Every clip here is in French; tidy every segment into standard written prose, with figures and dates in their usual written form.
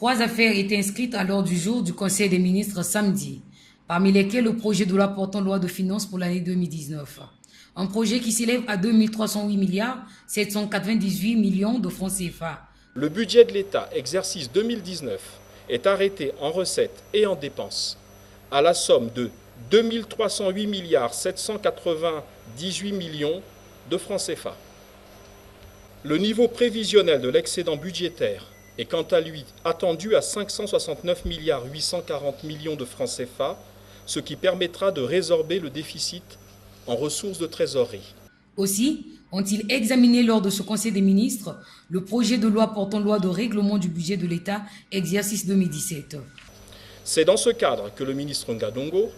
3 affaires étaient inscrites à l'ordre du jour du Conseil des ministres samedi, parmi lesquelles le projet de loi portant loi de finances pour l'année 2019. Un projet qui s'élève à 2 308 milliards 798 millions de francs CFA. Le budget de l'État, exercice 2019, est arrêté en recettes et en dépenses à la somme de 2 308 milliards 798 millions de francs CFA. Le niveau prévisionnel de l'excédent budgétaire est quant à lui attendu à 569 milliards 840 millions de francs CFA, ce qui permettra de résorber le déficit en ressources de trésorerie. Aussi, ont-ils examiné lors de ce Conseil des ministres le projet de loi portant loi de règlement du budget de l'État, exercice 2017. C'est dans ce cadre que le ministre Ngadongo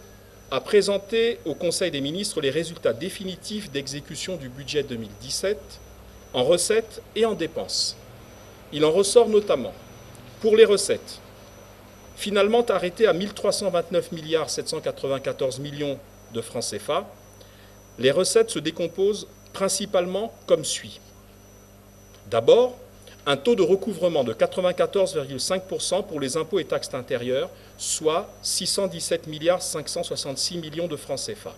a présenté au Conseil des ministres les résultats définitifs d'exécution du budget 2017 en recettes et en dépenses. Il en ressort notamment, pour les recettes, finalement arrêté à 1 329 milliards 794 millions de francs CFA, les recettes se décomposent principalement comme suit. D'abord, un taux de recouvrement de 94,5% pour les impôts et taxes intérieures, soit 617 milliards 566 millions de francs CFA.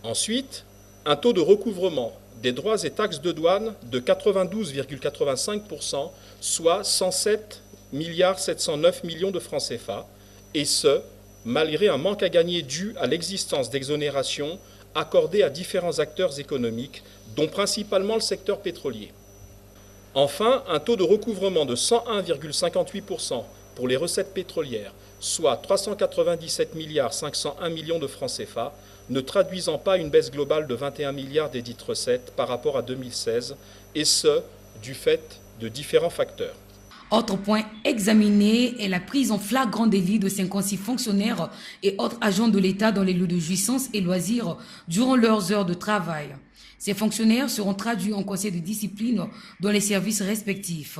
Ensuite, un taux de recouvrement des droits et taxes de douane de 92,85%, soit 107 milliards 709 millions de francs CFA, et ce, malgré un manque à gagner dû à l'existence d'exonérations accordées à différents acteurs économiques, dont principalement le secteur pétrolier. Enfin, un taux de recouvrement de 101,58% pour les recettes pétrolières, soit 397 milliards 501 millions de francs CFA, ne traduisant pas une baisse globale de 21 milliards des dites recettes par rapport à 2016, et ce, du fait de différents facteurs. Autre point examiné est la prise en flagrant délit de 56 fonctionnaires et autres agents de l'État dans les lieux de jouissance et loisirs durant leurs heures de travail. Ces fonctionnaires seront traduits en conseil de discipline dans les services respectifs.